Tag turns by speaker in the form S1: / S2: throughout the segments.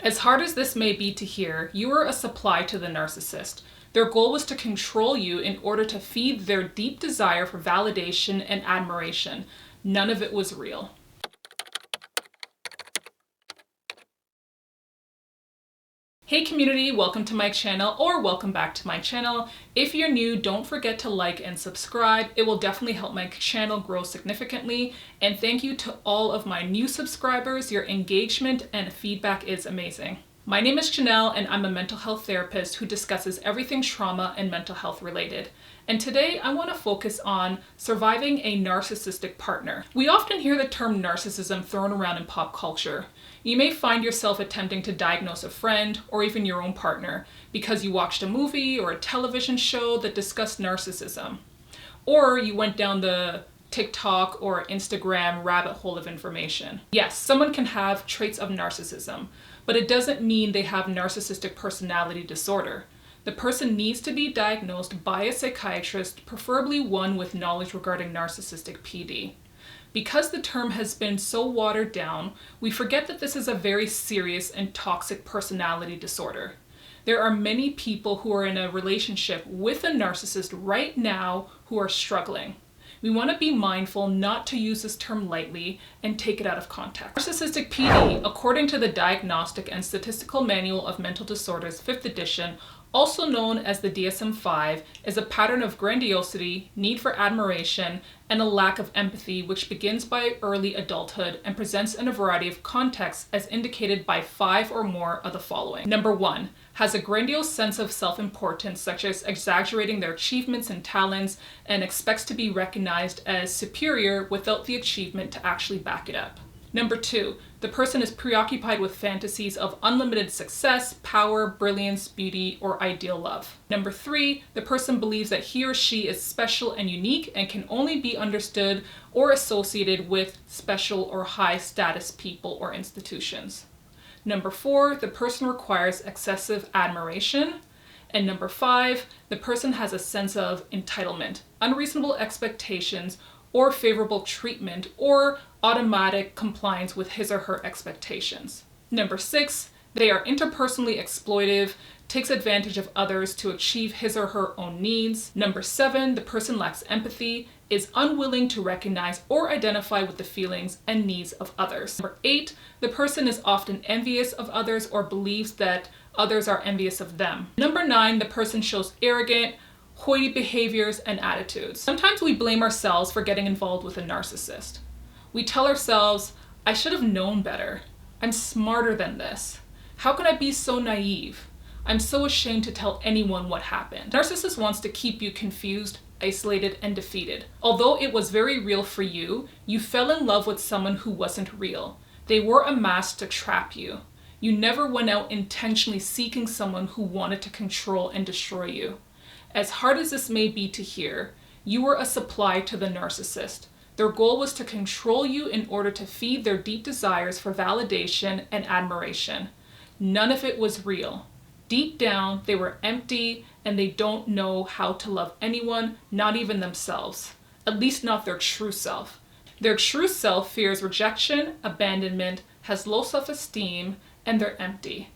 S1: As hard as this may be to hear, you were a supply to the narcissist. Their goal was to control you in order to feed their deep desire for validation and admiration. None of it was real. Hey community, welcome to my channel, or welcome back to my channel. If you're new, don't forget to like and subscribe. It will definitely help my channel grow significantly. And thank you to all of my new subscribers. Your engagement and feedback is amazing. My name is Janelle, and I'm a mental health therapist who discusses everything trauma and mental health related. And today I want to focus on surviving a narcissistic partner. We often hear the term narcissism thrown around in pop culture. You may find yourself attempting to diagnose a friend or even your own partner because you watched a movie or a television show that discussed narcissism. Or you went down the TikTok or Instagram rabbit hole of information. Yes, someone can have traits of narcissism, but it doesn't mean they have narcissistic personality disorder. The person needs to be diagnosed by a psychiatrist, preferably one with knowledge regarding narcissistic PD. Because the term has been so watered down, we forget that this is a very serious and toxic personality disorder. There are many people who are in a relationship with a narcissist right now who are struggling. We want to be mindful not to use this term lightly and take it out of context. Narcissistic PD, according to the Diagnostic and Statistical Manual of Mental Disorders, 5th edition, also known as the DSM-5, is a pattern of grandiosity, need for admiration, and a lack of empathy which begins by early adulthood and presents in a variety of contexts as indicated by 5 or more of the following. Number 1, has a grandiose sense of self-importance, such as exaggerating their achievements and talents, and expects to be recognized as superior without the achievement to actually back it up. Number 2, the person is preoccupied with fantasies of unlimited success, power, brilliance, beauty, or ideal love. Number 3, the person believes that he or she is special and unique and can only be understood or associated with special or high status people or institutions. Number 4, the person requires excessive admiration. And number 5, the person has a sense of entitlement, unreasonable expectations, or favorable treatment, or automatic compliance with his or her expectations. Number 6, they are interpersonally exploitive, takes advantage of others to achieve his or her own needs. Number 7, the person lacks empathy, is unwilling to recognize or identify with the feelings and needs of others. Number 8, the person is often envious of others or believes that others are envious of them. Number 9, the person shows arrogant, hoity behaviors and attitudes. Sometimes we blame ourselves for getting involved with a narcissist. We tell ourselves, I should have known better. I'm smarter than this. How could I be so naive? I'm so ashamed to tell anyone what happened. Narcissist wants to keep you confused, isolated, and defeated. Although it was very real for you, you fell in love with someone who wasn't real. They wore a mask to trap you. You never went out intentionally seeking someone who wanted to control and destroy you. As hard as this may be to hear, you were a supply to the narcissist. Their goal was to control you in order to feed their deep desires for validation and admiration. None of it was real. Deep down, they were empty and they don't know how to love anyone, not even themselves. At least not their true self. Their true self fears rejection, abandonment, has low self-esteem, and they're empty.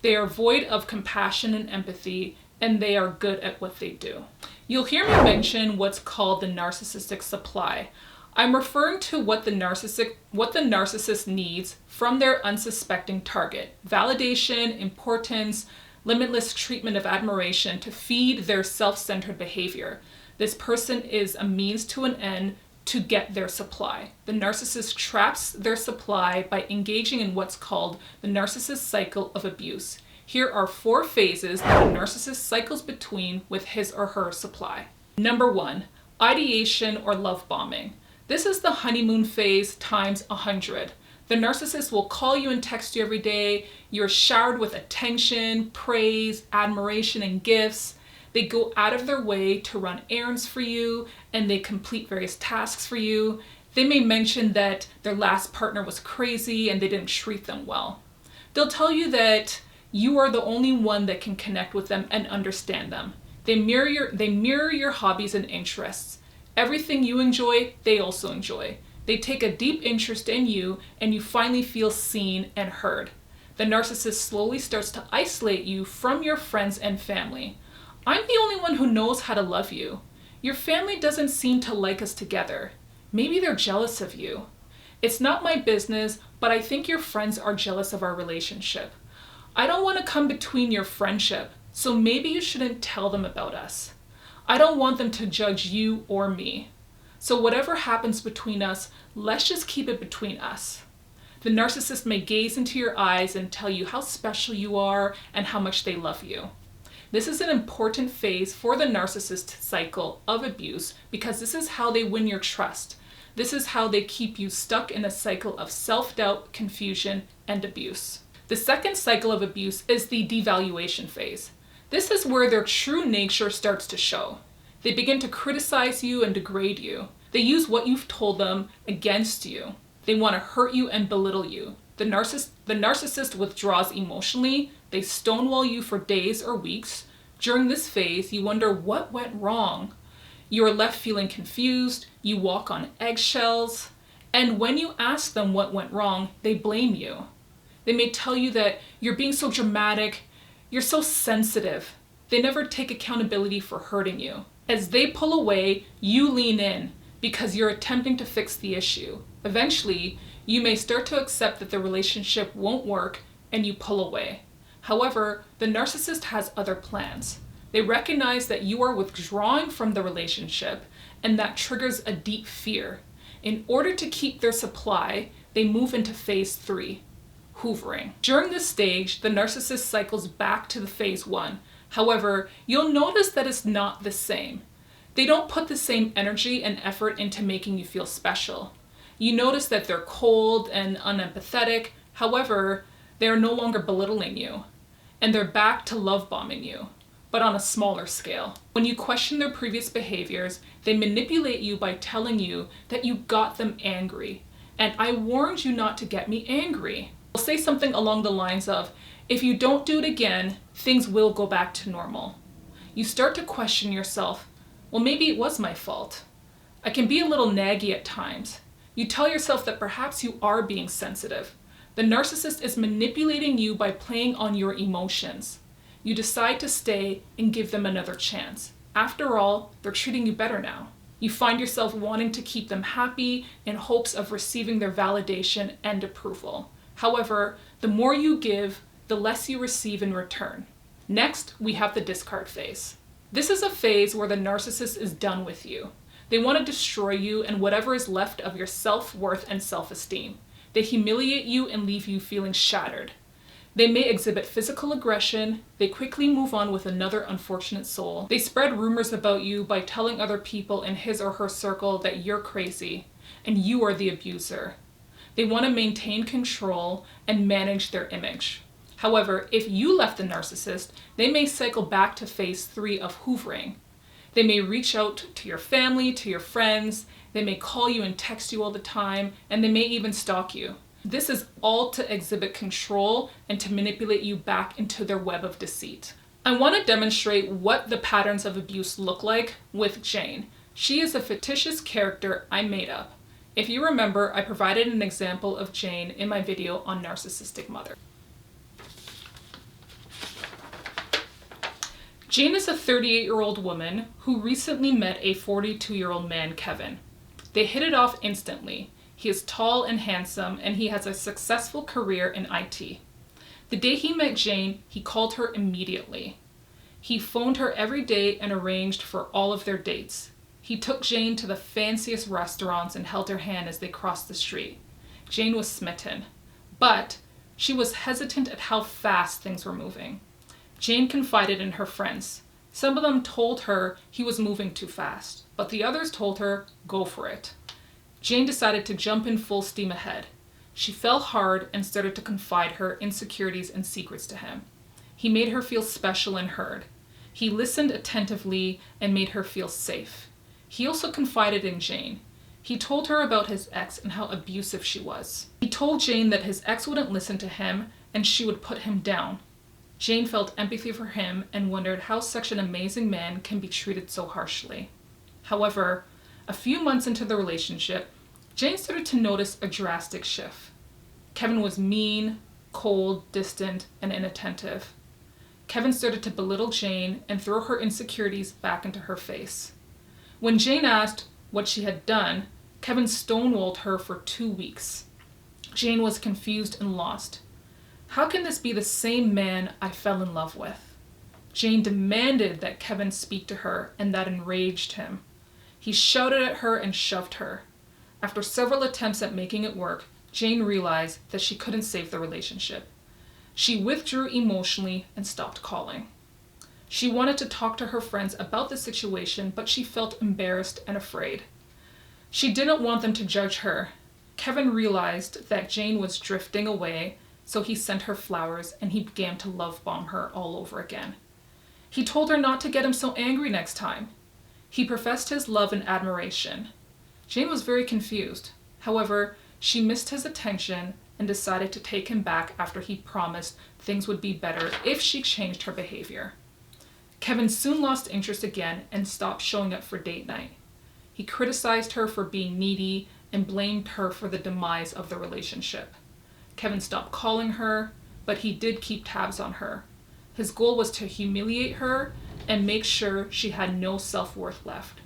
S1: They are void of compassion and empathy, and they are good at what they do. You'll hear me mention what's called the narcissistic supply. I'm referring to what the narcissist needs from their unsuspecting target. Validation, importance, limitless treatment of admiration to feed their self-centered behavior. This person is a means to an end to get their supply. The narcissist traps their supply by engaging in what's called the Narcissist Cycle of abuse. Here are 4 phases that a narcissist cycles between with his or her supply. Number 1, ideation or love bombing. This is the honeymoon phase times 100. The narcissist will call you and text you every day. You're showered with attention, praise, admiration, and gifts. They go out of their way to run errands for you, and they complete various tasks for you. They may mention that their last partner was crazy and they didn't treat them well. They'll tell you that you are the only one that can connect with them and understand them. They mirror your hobbies and interests. Everything you enjoy, they also enjoy. They take a deep interest in you, and you finally feel seen and heard. The narcissist slowly starts to isolate you from your friends and family. I'm the only one who knows how to love you. Your family doesn't seem to like us together. Maybe they're jealous of you. It's not my business, but I think your friends are jealous of our relationship. I don't want to come between your friendship, so maybe you shouldn't tell them about us. I don't want them to judge you or me. So whatever happens between us, let's just keep it between us. The narcissist may gaze into your eyes and tell you how special you are and how much they love you. This is an important phase for the narcissist cycle of abuse because this is how they win your trust. This is how they keep you stuck in a cycle of self-doubt, confusion, and abuse. The second cycle of abuse is the devaluation phase. This is where their true nature starts to show. They begin to criticize you and degrade you. They use what you've told them against you. They want to hurt you and belittle you. The narcissist withdraws emotionally. They stonewall you for days or weeks. During this phase, you wonder what went wrong. You are left feeling confused. You walk on eggshells. And when you ask them what went wrong, they blame you. They may tell you that you're being so dramatic, you're so sensitive. They never take accountability for hurting you. As they pull away, you lean in because you're attempting to fix the issue. Eventually, you may start to accept that the relationship won't work and you pull away. However, the narcissist has other plans. They recognize that you are withdrawing from the relationship and that triggers a deep fear. In order to keep their supply, they move into phase 3, hoovering. During this stage, the narcissist cycles back to the phase 1. However, you'll notice that it's not the same. They don't put the same energy and effort into making you feel special. You notice that they're cold and unempathetic. However, they are no longer belittling you, and they're back to love bombing you, but on a smaller scale. When you question their previous behaviors, they manipulate you by telling you that you got them angry. And I warned you not to get me angry. They'll say something along the lines of, if you don't do it again, things will go back to normal. You start to question yourself, well, maybe it was my fault. I can be a little naggy at times. You tell yourself that perhaps you are being sensitive. The narcissist is manipulating you by playing on your emotions. You decide to stay and give them another chance. After all, they're treating you better now. You find yourself wanting to keep them happy in hopes of receiving their validation and approval. However, the more you give, the less you receive in return. Next, we have the discard phase. This is a phase where the narcissist is done with you. They want to destroy you and whatever is left of your self-worth and self-esteem. They humiliate you and leave you feeling shattered. They may exhibit physical aggression. They quickly move on with another unfortunate soul. They spread rumors about you by telling other people in his or her circle that you're crazy and you are the abuser. They want to maintain control and manage their image. However, if you left the narcissist, they may cycle back to phase 3 of hoovering. They may reach out to your family, to your friends. They may call you and text you all the time, and they may even stalk you. This is all to exhibit control and to manipulate you back into their web of deceit. I want to demonstrate what the patterns of abuse look like with Jane. She is a fictitious character I made up. If you remember, I provided an example of Jane in my video on Narcissistic Mother. Jane is a 38-year-old woman who recently met a 42-year-old man, Kevin. They hit it off instantly. He is tall and handsome, and he has a successful career in IT. The day he met Jane, he called her immediately. He phoned her every day and arranged for all of their dates. He took Jane to the fanciest restaurants and held her hand as they crossed the street. Jane was smitten, but she was hesitant at how fast things were moving. Jane confided in her friends. Some of them told her he was moving too fast, but the others told her, go for it. Jane decided to jump in full steam ahead. She fell hard and started to confide her insecurities and secrets to him. He made her feel special and heard. He listened attentively and made her feel safe. He also confided in Jane. He told her about his ex and how abusive she was. He told Jane that his ex wouldn't listen to him and she would put him down. Jane felt empathy for him and wondered how such an amazing man can be treated so harshly. However, a few months into the relationship, Jane started to notice a drastic shift. Kevin was mean, cold, distant, and inattentive. Kevin started to belittle Jane and throw her insecurities back into her face. When Jane asked what she had done, Kevin stonewalled her for 2 weeks. Jane was confused and lost. How can this be the same man I fell in love with? Jane demanded that Kevin speak to her, and that enraged him. He shouted at her and shoved her. After several attempts at making it work, Jane realized that she couldn't save the relationship. She withdrew emotionally and stopped calling. She wanted to talk to her friends about the situation, but she felt embarrassed and afraid. She didn't want them to judge her. Kevin realized that Jane was drifting away, so he sent her flowers and he began to love bomb her all over again. He told her not to get him so angry next time. He professed his love and admiration. Jane was very confused. However, she missed his attention and decided to take him back after he promised things would be better if she changed her behavior. Kevin soon lost interest again and stopped showing up for date night. He criticized her for being needy and blamed her for the demise of the relationship. Kevin stopped calling her, but he did keep tabs on her. His goal was to humiliate her and make sure she had no self-worth left.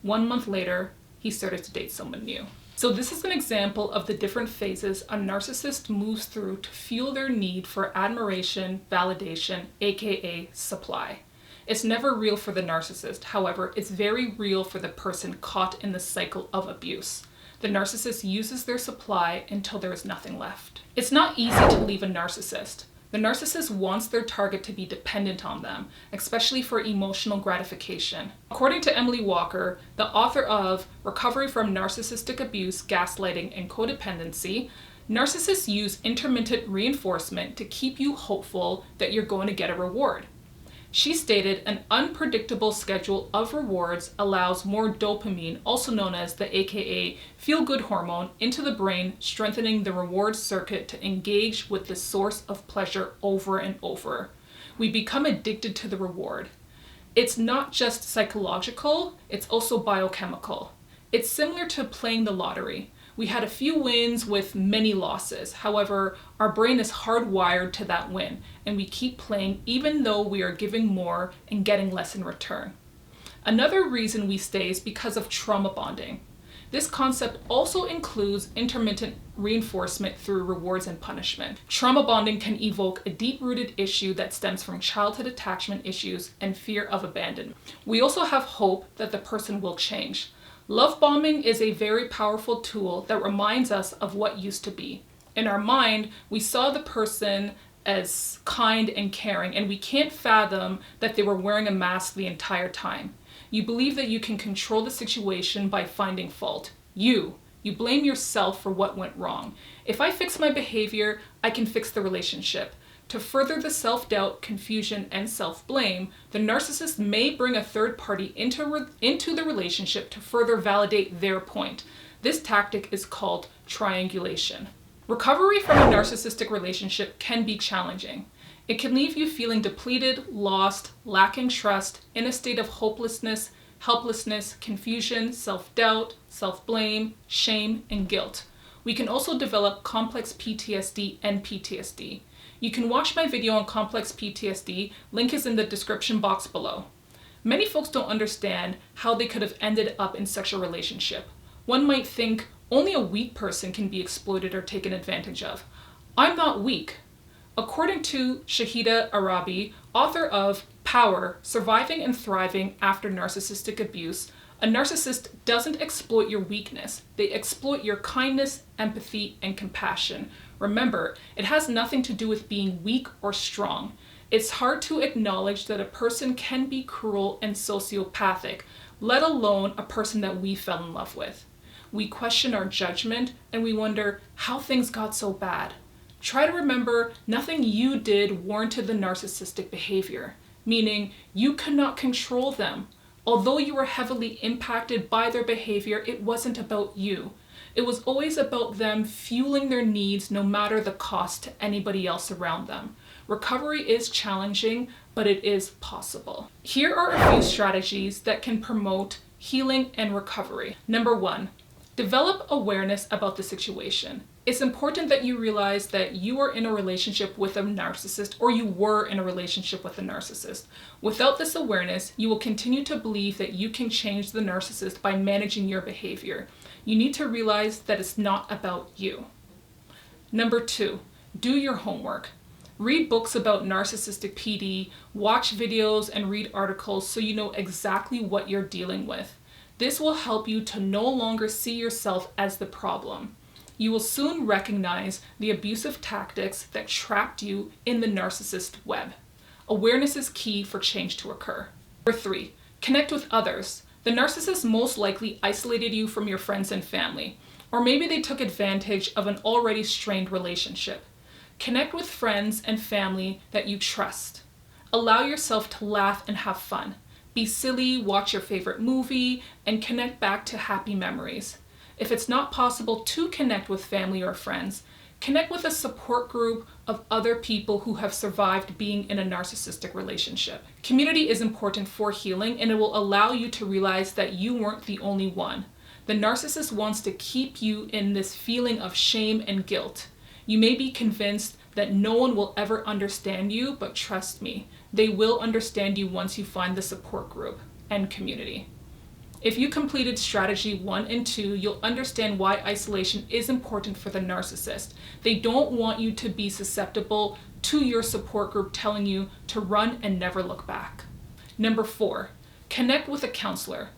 S1: 1 month later, he started to date someone new. So this is an example of the different phases a narcissist moves through to fuel their need for admiration, validation, aka supply. It's never real for the narcissist. However, it's very real for the person caught in the cycle of abuse. The narcissist uses their supply until there is nothing left. It's not easy to leave a narcissist. The narcissist wants their target to be dependent on them, especially for emotional gratification. According to Emily Walker, the author of Recovery from Narcissistic Abuse, Gaslighting, and Codependency, narcissists use intermittent reinforcement to keep you hopeful that you're going to get a reward. She stated an unpredictable schedule of rewards allows more dopamine, also known as the aka feel-good hormone, into the brain, strengthening the reward circuit to engage with the source of pleasure over and over. We become addicted to the reward. It's not just psychological, it's also biochemical. It's similar to playing the lottery. We had a few wins with many losses. However, our brain is hardwired to that win, and we keep playing even though we are giving more and getting less in return. Another reason we stay is because of trauma bonding. This concept also includes intermittent reinforcement through rewards and punishment. Trauma bonding can evoke a deep-rooted issue that stems from childhood attachment issues and fear of abandonment. We also have hope that the person will change. Love bombing is a very powerful tool that reminds us of what used to be. In our mind, we saw the person as kind and caring, and we can't fathom that they were wearing a mask the entire time. You believe that you can control the situation by finding fault. You blame yourself for what went wrong. If I fix my behavior, I can fix the relationship. To further the self-doubt, confusion, and self-blame, the narcissist may bring a third party into the relationship to further validate their point. This tactic is called triangulation. Recovery from a narcissistic relationship can be challenging. It can leave you feeling depleted, lost, lacking trust, in a state of hopelessness, helplessness, confusion, self-doubt, self-blame, shame, and guilt. We can also develop complex PTSD and PTSD. You can watch my video on complex PTSD, link is in the description box below. Many folks don't understand how they could have ended up in such a relationship. One might think only a weak person can be exploited or taken advantage of. I'm not weak. According to Shahida Arabi, author of Power, Surviving and Thriving After Narcissistic Abuse, a narcissist doesn't exploit your weakness. They exploit your kindness, empathy, and compassion. Remember, it has nothing to do with being weak or strong. It's hard to acknowledge that a person can be cruel and sociopathic, let alone a person that we fell in love with. We question our judgment and we wonder how things got so bad. Try to remember nothing you did warranted the narcissistic behavior, meaning you could not control them. Although you were heavily impacted by their behavior, it wasn't about you. It was always about them fueling their needs no matter the cost to anybody else around them. Recovery is challenging, but it is possible. Here are a few strategies that can promote healing and recovery. Number 1, develop awareness about the situation. It's important that you realize that you are in a relationship with a narcissist, or you were in a relationship with a narcissist. Without this awareness, you will continue to believe that you can change the narcissist by managing your behavior. You need to realize that it's not about you. Number 2, do your homework. Read books about Narcissistic PD, watch videos, and read articles so you know exactly what you're dealing with. This will help you to no longer see yourself as the problem. You will soon recognize the abusive tactics that trapped you in the narcissist web. Awareness is key for change to occur. Number 3, connect with others. The narcissist most likely isolated you from your friends and family, or maybe they took advantage of an already strained relationship. Connect with friends and family that you trust. Allow yourself to laugh and have fun. Be silly, watch your favorite movie, and connect back to happy memories. If it's not possible to connect with family or friends, connect with a support group of other people who have survived being in a narcissistic relationship. Community is important for healing, and it will allow you to realize that you weren't the only one. The narcissist wants to keep you in this feeling of shame and guilt. You may be convinced that no one will ever understand you, but trust me, they will understand you once you find the support group and community. If you completed strategy 1 and 2, you'll understand why isolation is important for the narcissist. They don't want you to be susceptible to your support group telling you to run and never look back. Number 4, connect with a counselor.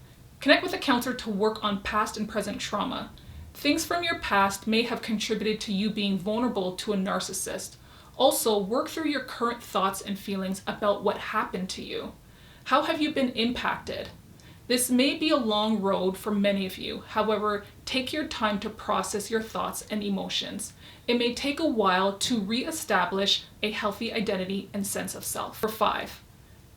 S1: Connect with a counselor to work on past and present trauma. Things from your past may have contributed to you being vulnerable to a narcissist. Also, work through your current thoughts and feelings about what happened to you. How have you been impacted? This may be a long road for many of you. However, take your time to process your thoughts and emotions. It may take a while to re-establish a healthy identity and sense of self. Number 5,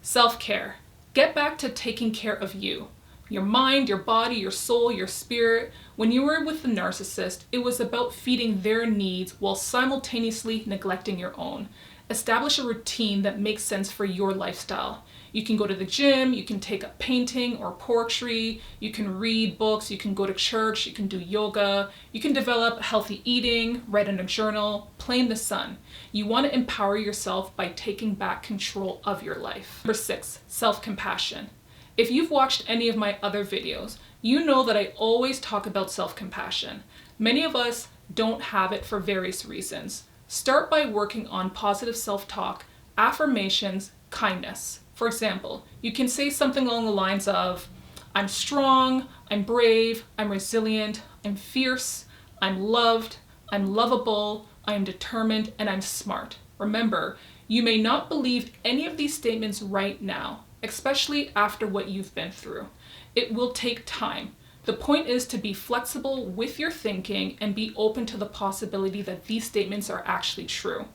S1: self-care. Get back to taking care of you. Your mind, your body, your soul, your spirit. When you were with the narcissist, it was about feeding their needs while simultaneously neglecting your own. Establish a routine that makes sense for your lifestyle. You can go to the gym, you can take up painting or poetry, you can read books, you can go to church, you can do yoga, you can develop healthy eating, write in a journal, play in the sun. You want to empower yourself by taking back control of your life. Number 6, self-compassion. If you've watched any of my other videos, you know that I always talk about self-compassion. Many of us don't have it for various reasons. Start by working on positive self-talk, affirmations, kindness. For example, you can say something along the lines of, I'm strong, I'm brave, I'm resilient, I'm fierce, I'm loved, I'm lovable, I am determined, and I'm smart. Remember, you may not believe any of these statements right now, especially after what you've been through. It will take time. The point is to be flexible with your thinking and be open to the possibility that these statements are actually true.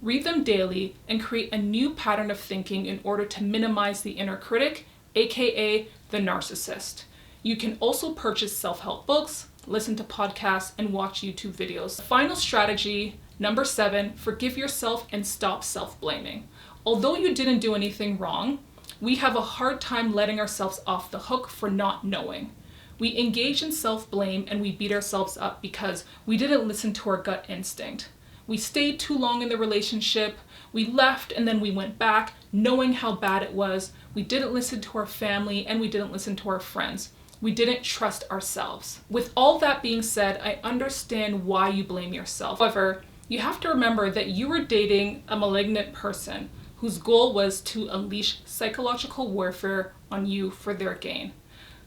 S1: Read them daily and create a new pattern of thinking in order to minimize the inner critic, aka the narcissist. You can also purchase self-help books, listen to podcasts, and watch YouTube videos. Final strategy, number 7, forgive yourself and stop self-blaming. Although you didn't do anything wrong, we have a hard time letting ourselves off the hook for not knowing. We engage in self-blame and we beat ourselves up because we didn't listen to our gut instinct. We stayed too long in the relationship, we left and then we went back knowing how bad it was. We didn't listen to our family and we didn't listen to our friends. We didn't trust ourselves. With all that being said, I understand why you blame yourself. However, you have to remember that you were dating a malignant person whose goal was to unleash psychological warfare on you for their gain.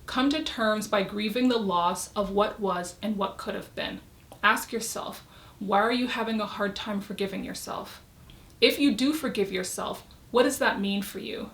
S1: Come to terms by grieving the loss of what was and what could have been. Ask yourself, why are you having a hard time forgiving yourself? If you do forgive yourself, what does that mean for you?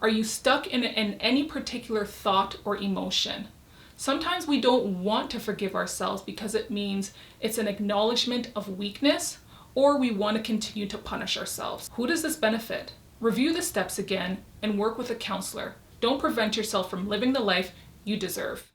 S1: Are you stuck in any particular thought or emotion? Sometimes we don't want to forgive ourselves because it means it's an acknowledgement of weakness, or we want to continue to punish ourselves. Who does this benefit? Review the steps again and work with a counselor. Don't prevent yourself from living the life you deserve.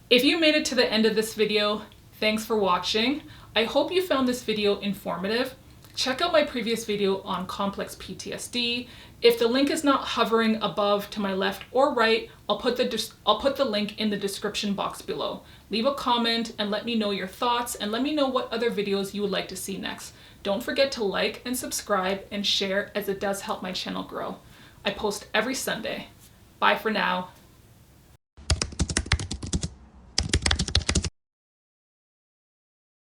S1: If you made it to the end of this video, thanks for watching. I hope you found this video informative. Check out my previous video on complex PTSD. If the link is not hovering above to my left or right, I'll put the link in the description box below. Leave a comment and let me know your thoughts, and let me know what other videos you would like to see next. Don't forget to like and subscribe and share, as it does help my channel grow. I post every Sunday. Bye for now.